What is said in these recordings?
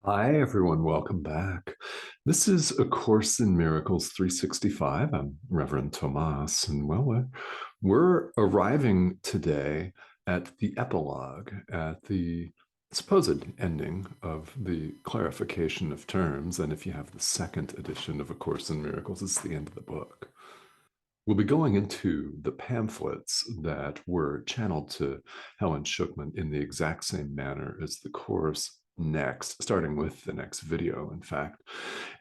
Hi, everyone. Welcome back. This is A Course in Miracles 365. I'm Reverend Tomas, and we're arriving today at the epilogue, at the supposed ending of the clarification of terms. And if you have the second edition of A Course in Miracles, it's the end of the book. We'll be going into the pamphlets that were channeled to Helen Schuckman in the exact same manner as the course next, starting with the next video, in fact.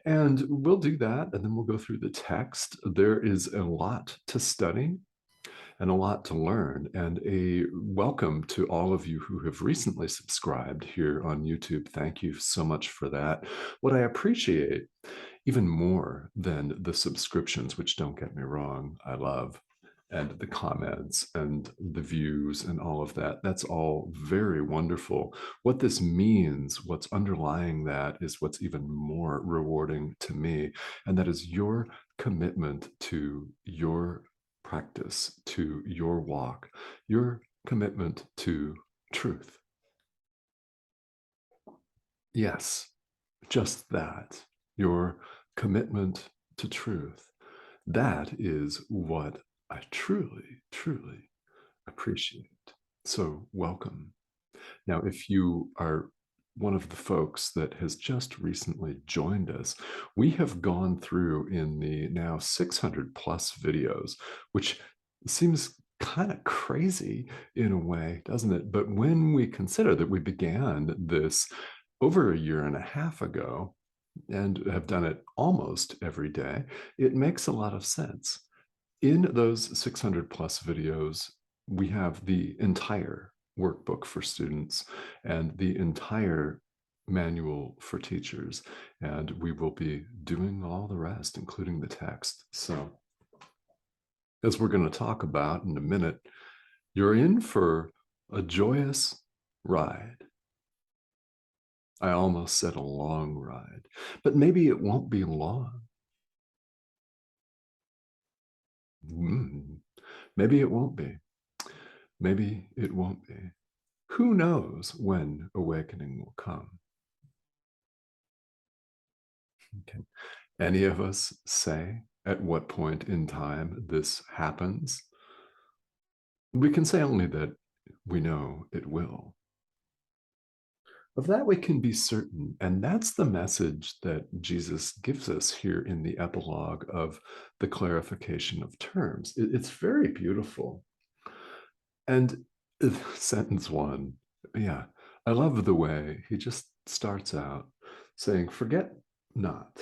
And we'll do that, and then we'll go through the text. There is a lot to study and a lot to learn. And a welcome to all of you who have recently subscribed here on YouTube. Thank you so much for that. What I appreciate even more than the subscriptions, which, don't get me wrong, I love, and the comments and the views and all of that, that's all very wonderful. What this means, what's underlying that, is what's even more rewarding to me, and that is your commitment to your practice, to your walk, your commitment to truth. Yes, just that, your commitment to truth. That is what I truly, truly appreciate. So welcome. Now, if you are one of the folks that has just recently joined us, we have gone through in the now 600 plus videos, which seems kind of crazy in a way, doesn't it? But when we consider that we began this over a year and a half ago and have done it almost every day, it makes a lot of sense. In those 600 plus videos, we have the entire workbook for students and the entire manual for teachers, and we will be doing all the rest, including the text. So, as we're going to talk about in a minute, you're in for a joyous ride. I almost said a long ride, but maybe it won't be long. Maybe it won't be. Maybe it won't be. Who knows when awakening will come? Can any of us say at what point in time this happens? We can say only that we know it will. Of that we can be certain, and that's the message that Jesus gives us here in the epilogue of the clarification of terms. It's very beautiful. And sentence one, yeah, I love the way he just starts out saying, forget not,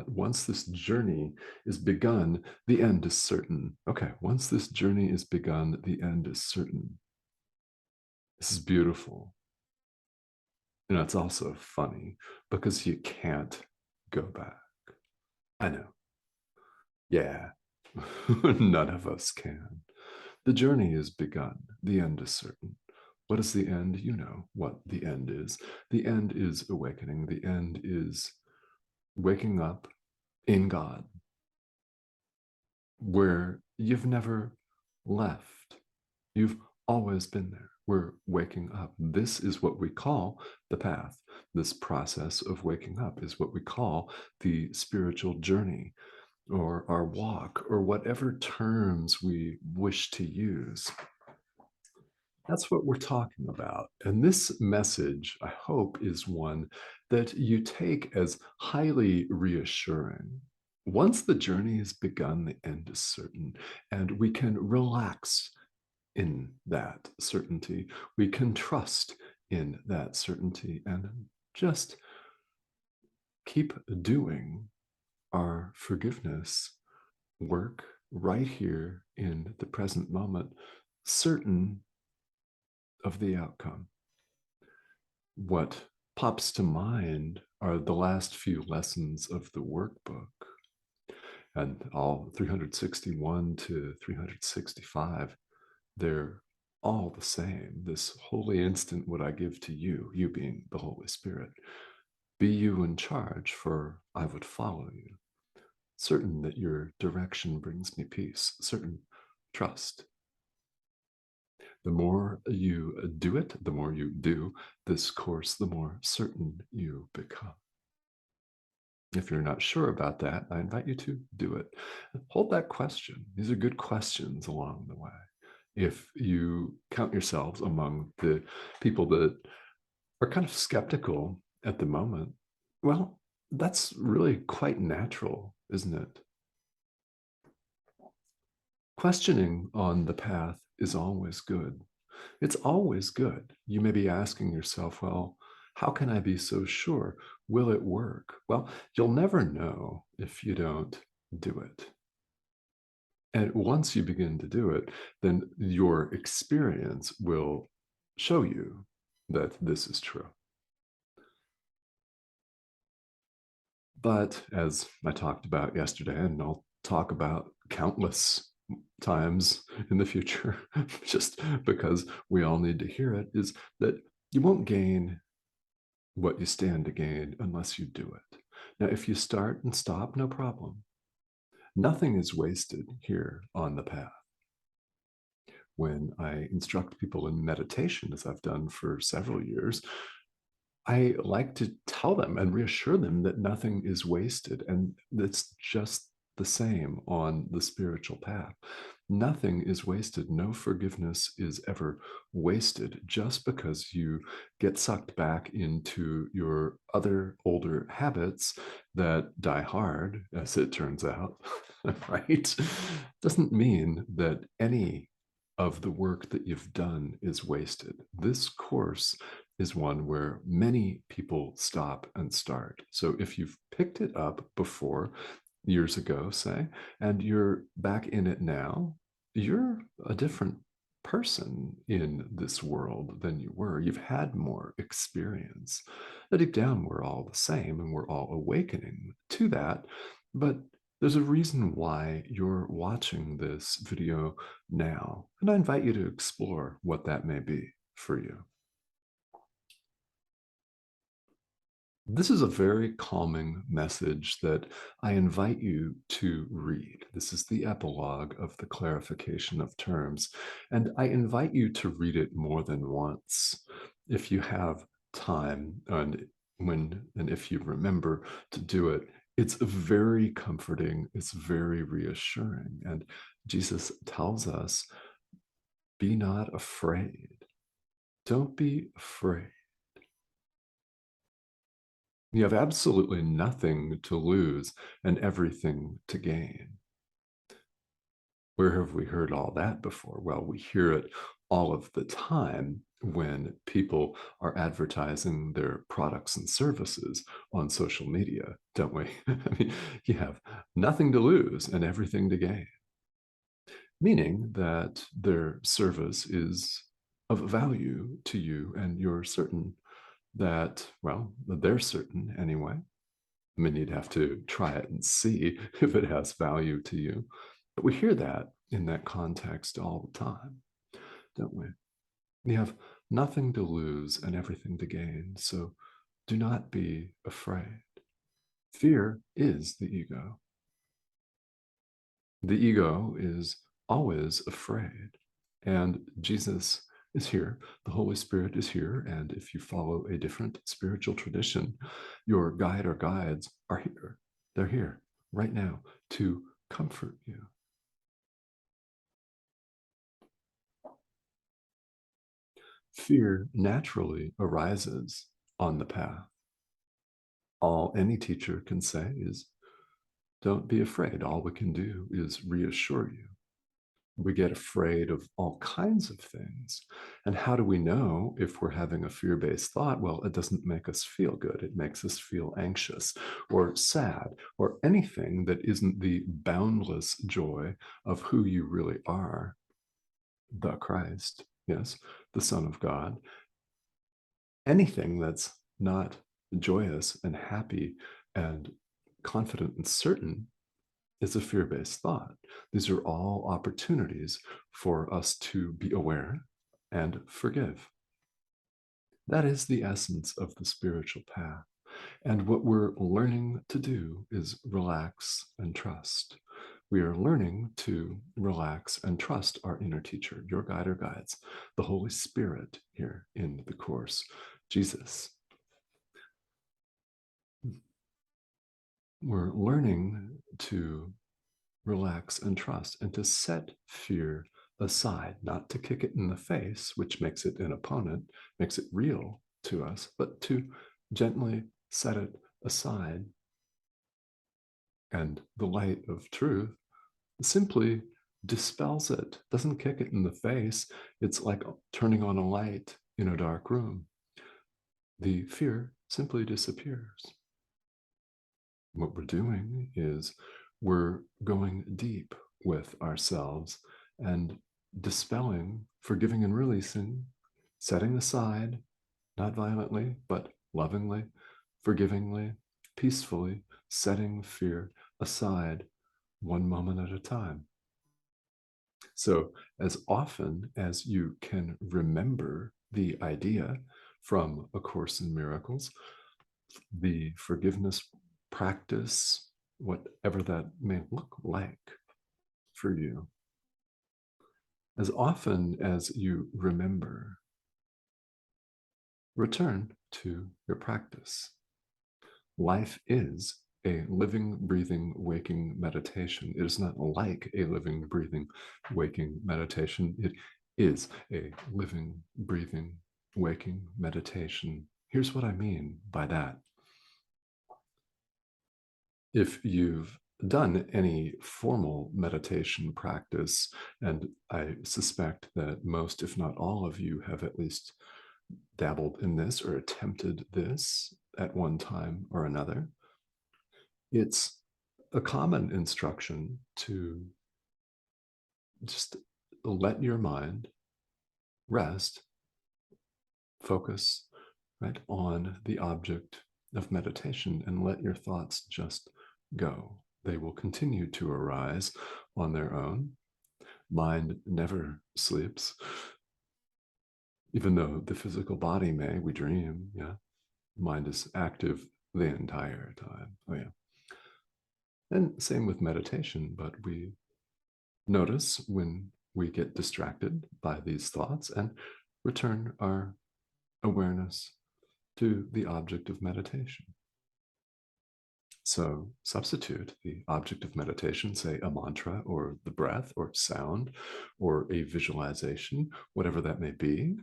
once this journey is begun, the end is certain. Okay, once this journey is begun, the end is certain. This is beautiful. You know, it's also funny because you can't go back. I know. Yeah, none of us can. The journey is begun. The end is certain. What is the end? You know what the end is. The end is awakening. The end is waking up in God, where you've never left. You've always been there. We're waking up. This is what we call the path. This process of waking up is what we call the spiritual journey, or our walk, or whatever terms we wish to use. That's what we're talking about. And this message, I hope, is one that you take as highly reassuring. Once the journey has begun, the end is certain, and we can relax in that certainty. We can trust in that certainty and just keep doing our forgiveness work right here in the present moment, certain of the outcome. What pops to mind are the last few lessons of the workbook, and all 361 to 365. They're all the same. This holy instant would I give to you, you being the Holy Spirit. Be you in charge, for I would follow you. Certain that your direction brings me peace, certain trust. The more you do it, the more you do this course, the more certain you become. If you're not sure about that, I invite you to do it. Hold that question. These are good questions along the way. If you count yourselves among the people that are kind of skeptical at the moment, well, that's really quite natural, isn't it? Questioning on the path is always good. It's always good. You may be asking yourself, well, how can I be so sure? Will it work? Well, you'll never know if you don't do it. And once you begin to do it, then your experience will show you that this is true. But as I talked about yesterday, and I'll talk about countless times in the future, just because we all need to hear it, is that you won't gain what you stand to gain unless you do it. Now, if you start and stop, no problem. Nothing is wasted here on the path. When I instruct people in meditation, as I've done for several years, I like to tell them and reassure them that nothing is wasted. And it's just the same on the spiritual path. Nothing is wasted. No forgiveness is ever wasted just because you get sucked back into your other older habits that die hard, as it turns out, right? Doesn't mean that any of the work that you've done is wasted. This course is one where many people stop and start. So if you've picked it up before, years ago, say, and you're back in it now, you're a different person in this world than you were. You've had more experience. But deep down, we're all the same and we're all awakening to that. But there's a reason why you're watching this video now. And I invite you to explore what that may be for you. This is a very calming message that I invite you to read. This is the epilogue of the clarification of terms, and I invite you to read it more than once if you have time and if you remember to do it. It's very comforting, it's very reassuring, and Jesus tells us, be not afraid. Don't be afraid. You have absolutely nothing to lose and everything to gain. Where have we heard all that before? Well, we hear it all of the time when people are advertising their products and services on social media, don't we? I mean, you have nothing to lose and everything to gain, meaning that their service is of value to you and you're certain that, well, they're certain anyway. I mean, you'd have to try it and see if it has value to you. But we hear that in that context all the time, don't we? You have nothing to lose and everything to gain. So do not be afraid. Fear is the ego. The ego is always afraid. And Jesus is here. The Holy Spirit is here. And if you follow a different spiritual tradition, your guide or guides are here. They're here right now to comfort you. Fear naturally arises on the path. All any teacher can say is, don't be afraid. All we can do is reassure you. We get afraid of all kinds of things. And how do we know if we're having a fear-based thought? Well, it doesn't make us feel good. It makes us feel anxious or sad or anything that isn't the boundless joy of who you really are, the Christ, yes, the Son of God. Anything that's not joyous and happy and confident and certain is a fear-based thought. These are all opportunities for us to be aware and forgive. That is the essence of the spiritual path. And what we're learning to do is relax and trust. we are learning to relax and trust our inner teacher, your guide or guides, the Holy Spirit here in the Course, Jesus. We're learning to relax and trust and to set fear aside, not to kick it in the face, which makes it an opponent, makes it real to us, but to gently set it aside. And the light of truth simply dispels it, doesn't kick it in the face. It's like turning on a light in a dark room. The fear simply disappears. What we're doing is we're going deep with ourselves and dispelling, forgiving and releasing, setting aside, not violently, but lovingly, forgivingly, peacefully, setting fear aside one moment at a time. So, as often as you can remember the idea from A Course in Miracles, the forgiveness practice, whatever that may look like for you, as often as you remember, return to your practice. Life is a living, breathing, waking meditation. It is not like a living, breathing, waking meditation. It is a living, breathing, waking meditation. Here's what I mean by that. If you've done any formal meditation practice, and I suspect that most, if not all of you, have at least dabbled in this or attempted this at one time or another, it's a common instruction to just let your mind rest, focus right on the object of meditation, and let your thoughts just go. They will continue to arise on their own. Mind never sleeps, even though the physical body may. We dream, yeah. Mind is active the entire time. Oh yeah. And same with meditation, but we notice when we get distracted by these thoughts and return our awareness to the object of meditation. So substitute the object of meditation, say a mantra or the breath or sound or a visualization, whatever that may be.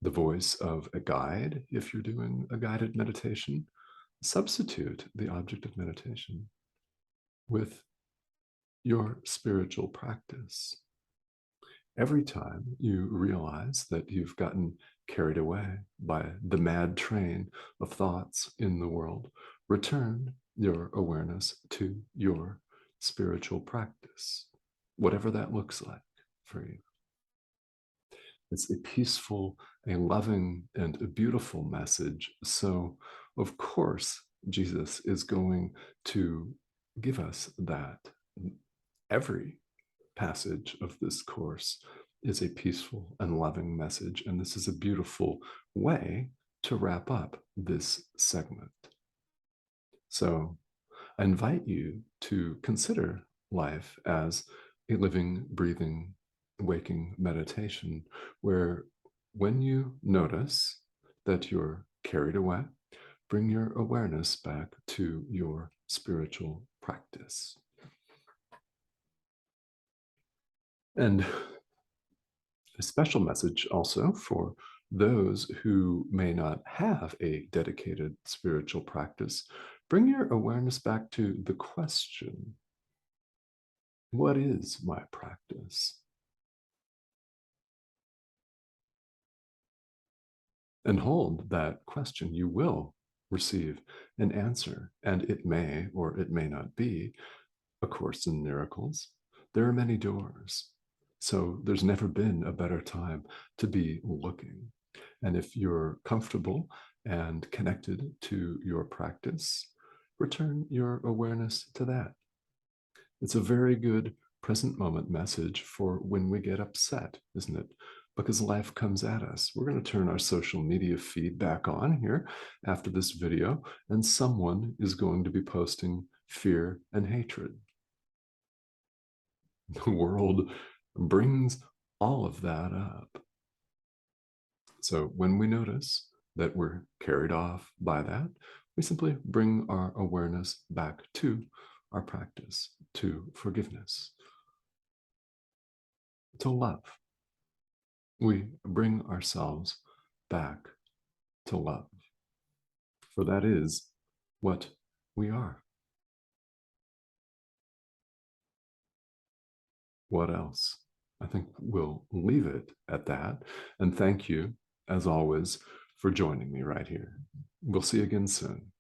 The voice of a guide, if you're doing a guided meditation. Substitute the object of meditation with your spiritual practice. Every time you realize that you've gotten carried away by the mad train of thoughts in the world, return your awareness to your spiritual practice, whatever that looks like for you. It's a peaceful, a loving, and a beautiful message. So, of course, Jesus is going to give us that. Every passage of this course is a peaceful and loving message. And this is a beautiful way to wrap up this segment. So I invite you to consider life as a living, breathing, waking meditation, where when you notice that you're carried away, bring your awareness back to your spiritual practice. And a special message also for those who may not have a dedicated spiritual practice. Bring your awareness back to the question, what is my practice? And hold that question. You will receive an answer, and it may or it may not be A Course in Miracles. There are many doors. So there's never been a better time to be looking. And if you're comfortable and connected to your practice, return your awareness to that. It's a very good present moment message for when we get upset, isn't it? Because life comes at us. We're going to turn our social media feed back on here after this video, and someone is going to be posting fear and hatred. The world brings all of that up. So when we notice that we're carried off by that, we simply bring our awareness back to our practice, to forgiveness, to love. We bring ourselves back to love, for that is what we are. What else? I think we'll leave it at that. And thank you, as always, for joining me right here. We'll see you again soon.